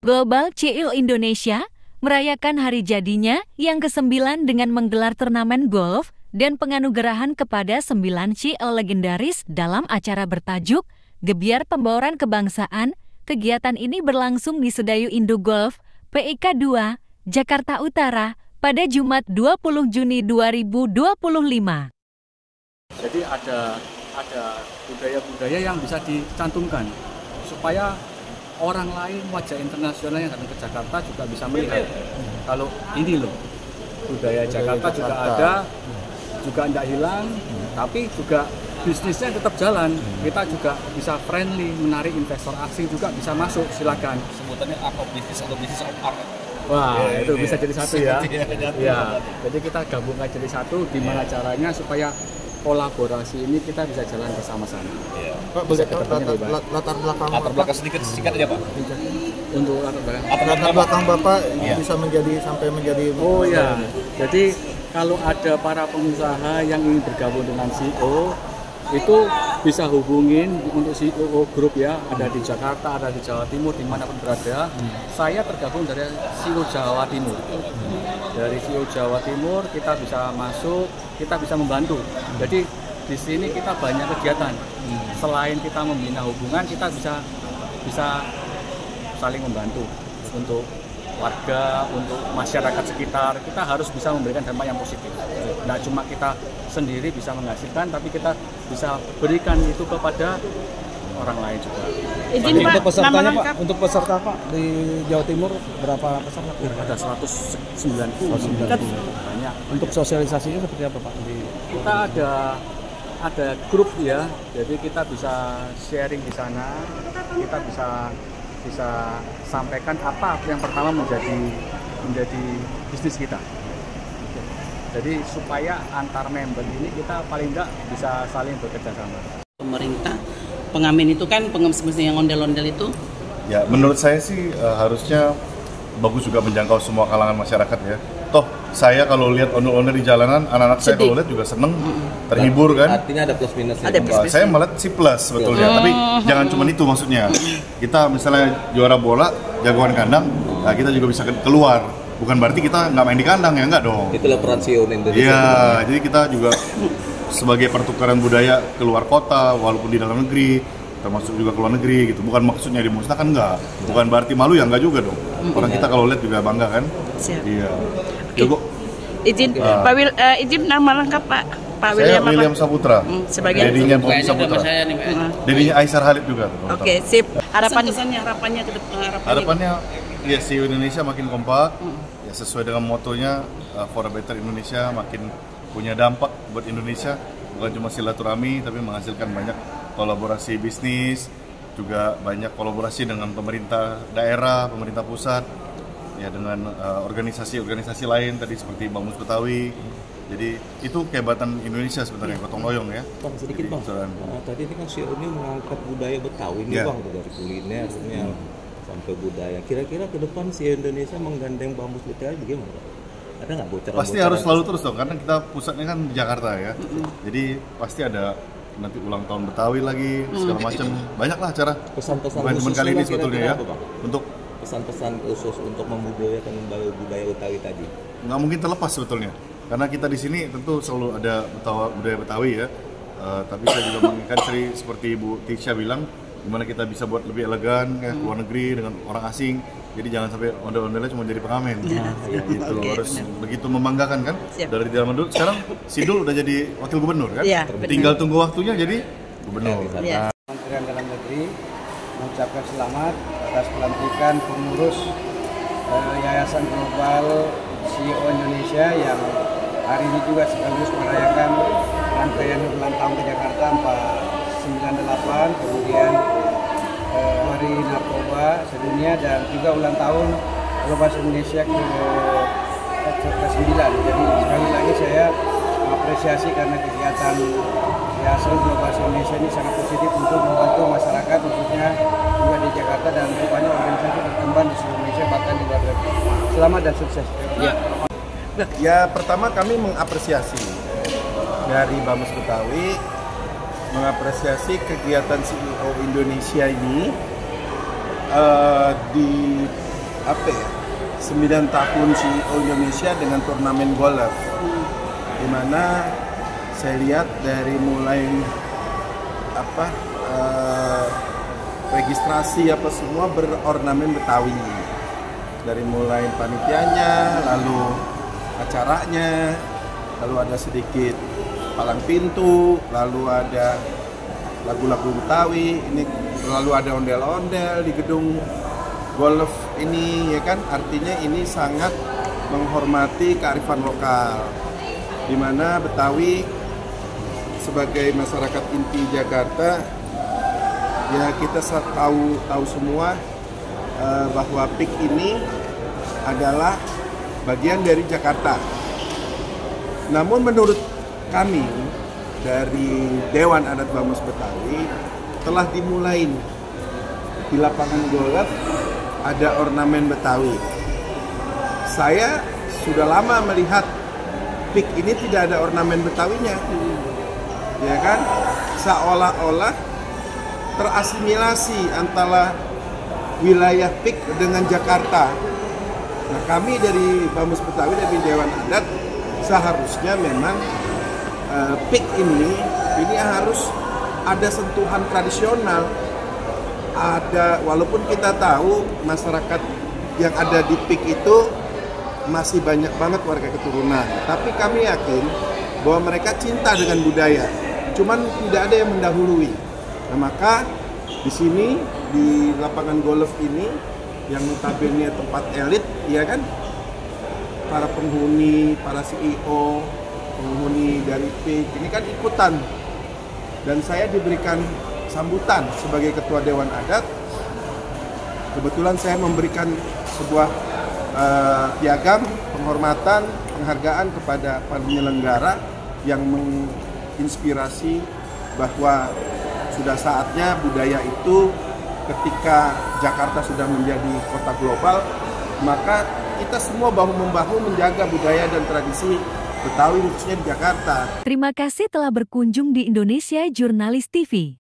Global CEO Indonesia merayakan hari jadinya yang ke-9 dengan menggelar turnamen golf dan penganugerahan kepada 9 CEO legendaris dalam acara bertajuk Gebiar Pembauran Kebangsaan. Kegiatan ini berlangsung di Sedayu Indo Golf, PIK 2, Jakarta Utara, pada Jumat 20 Juni 2025. Jadi ada budaya-budaya yang bisa dicantumkan supaya orang lain, wajah internasional yang datang ke Jakarta juga bisa melihat kalau ini loh budaya Jakarta juga ada, juga tidak hilang, tapi juga bisnisnya tetap jalan. Kita juga bisa friendly, menarik investor asing juga bisa masuk, silakan. Sebutannya art of business atau business of art. Wah, itu bisa jadi satu ya. Ya, jadi kita gabungkan jadi satu. Gimana caranya supaya kolaborasi ini kita bisa jalan bersama-sama. Iya. Pak, latar belakang sedikit aja Pak. Untuk latar belakang Bapak bisa sampai menjadi. Oh ya, jadi kalau ada para pengusaha yang ingin bergabung dengan CEO, itu bisa hubungin untuk CEO grup ya, ada di Jakarta, ada di Jawa Timur, dimanapun berada. Saya tergabung dari CEO Jawa Timur. Dari CEO Jawa Timur kita bisa masuk, kita bisa membantu. Jadi di sini kita banyak kegiatan. Selain kita membina hubungan, kita bisa saling membantu untuk warga, untuk masyarakat sekitar. Kita harus bisa memberikan dampak yang positif. Nah, cuma kita sendiri bisa menghasilkan, tapi kita bisa berikan itu kepada orang lain juga. Izin Pak, untuk pesertanya nama Pak, lengkap. untuk peserta Pak di Jawa Timur berapa peserta? Ada 190 banyak. Untuk sosialisasinya seperti apa Pak? Kita ada grup ya, jadi kita bisa sharing di sana, kita bisa sampaikan apa yang pertama menjadi bisnis kita. Jadi supaya antar member ini kita paling enggak bisa saling bekerja sama. Pemerintah, pengamen itu kan pengemis-pengemis yang ondel-ondel itu? Ya, menurut saya sih harusnya bagus juga menjangkau semua kalangan masyarakat ya. Toh saya kalau lihat ondel-ondel di jalanan, anak-anak saya kalau lihat juga seneng, terhibur kan. Artinya ada plus minusnya. Ada plus. Saya melihat si plus sebetulnya, tapi jangan cuma itu maksudnya. Kita misalnya juara bola, jagoan kandang, nah kita juga bisa keluar. Bukan berarti kita nggak main di kandang ya, nggak dong. Itulah peran CEO Indonesia. Iya, jadi kita juga sebagai pertukaran budaya keluar kota, walaupun di dalam negeri, termasuk juga keluar negeri gitu. Bukan maksudnya dimusnahkan, enggak. Bukan berarti malu ya, enggak juga dong. Orang kita kalau lihat juga bangga kan. Siap. Iya. Oke. Izin, Pak izin nama lengkap Pak. Pak Saya William William apa? Saputra. Sebagai Dedinya Bobby Saputra. Dedinya Aisyar Halid juga. Oke, sip. Harapannya ke depan, Harapannya ya CEO Indonesia makin kompak, ya sesuai dengan motonya for a better Indonesia, makin punya dampak buat Indonesia, bukan cuma silaturahmi tapi menghasilkan banyak kolaborasi bisnis, juga banyak kolaborasi dengan pemerintah daerah, pemerintah pusat, ya dengan organisasi-organisasi lain tadi seperti Bamus Betawi. Jadi itu kehebatan Indonesia sebenarnya, gotong royong ya. Bang, sedikit Bang. Tadi ini kan CEO ini mengangkat budaya Betawi ini Bang, dari kulinernya sampai budaya. Kira-kira ke depan CEO Indonesia menggandeng Bamus Betawi bagaimana? Ada nggak bocoran? Pasti harus selalu terus dong, karena kita pusatnya kan di Jakarta ya. Jadi pasti ada nanti ulang tahun Betawi lagi, segala macam. Banyaklah acara. Pesan-pesan bukan cuma kali ini sebetulnya ya. Apa, untuk pesan-pesan khusus untuk membudayakan budaya Betawi tadi. Nggak mungkin terlepas sebetulnya. Karena kita di sini tentu selalu ada budaya Betawi ya. Tapi saya juga mengingatkan seperti Ibu Tisha bilang, gimana kita bisa buat lebih elegan ya, luar negeri dengan orang asing. Jadi jangan sampai ondel-ondelnya cuma jadi pengamen. Gitu harus begitu membanggakan kan. Dari zaman dulu sekarang Sidul udah jadi wakil gubernur kan. Tinggal tunggu waktunya jadi gubernur. Kementerian Dalam Negeri mengucapkan selamat atas pelantikan pengurus Yayasan Global CEO Indonesia yang hari ini juga sekaligus merayakan rangkaian ulang tahun ke Jakarta 498, kemudian Hari Narkoba Sedunia dan juga ulang tahun Global Indonesia ke-9. Jadi sekali lagi saya mengapresiasi karena kegiatan Yayasan Global Indonesia ini sangat positif untuk membantu masyarakat khususnya juga di Jakarta dan banyak organisasi berkembang di seluruh Indonesia bahkan di luar negeri. Selamat dan sukses. Ya pertama kami mengapresiasi dari Bamus Betawi, mengapresiasi kegiatan CEO Indonesia ini 9 tahun CEO Indonesia dengan turnamen golf, dimana saya lihat dari mulai registrasi semua berornamen Betawi, dari mulai panitianya, lalu acaranya, lalu ada sedikit palang pintu, lalu ada lagu-lagu Betawi, ini lalu ada ondel-ondel di gedung golf ini, ya kan, artinya ini sangat menghormati kearifan lokal, di mana Betawi sebagai masyarakat inti Jakarta, ya kita tahu semua bahwa PIK ini adalah bagian dari Jakarta. Namun menurut kami dari Dewan Adat Bamus Betawi telah dimulai di lapangan golf ada ornamen Betawi. Saya sudah lama melihat PIK ini tidak ada ornamen Betawinya, ya kan? Seolah-olah terasimilasi antara wilayah PIK dengan Jakarta. Nah, kami dari Bamus Betawi, dari Dewan Adat, seharusnya memang PIK ini harus ada sentuhan tradisional. Ada, walaupun kita tahu masyarakat yang ada di PIK itu masih banyak banget warga keturunan, tapi kami yakin bahwa mereka cinta dengan budaya, cuman tidak ada yang mendahului. Nah, maka di sini di lapangan golf ini yang notabene tempat elit, ya kan, para penghuni, para CEO, penghuni dari PIK ini kan ikutan, dan saya diberikan sambutan sebagai ketua Dewan Adat. Kebetulan saya memberikan sebuah piagam penghormatan, penghargaan kepada para penyelenggara yang menginspirasi bahwa sudah saatnya budaya itu, ketika Jakarta sudah menjadi kota global, maka kita semua bahu-membahu menjaga budaya dan tradisi Betawi khususnya di Jakarta. Terima kasih telah berkunjung di Indonesia Jurnalis TV.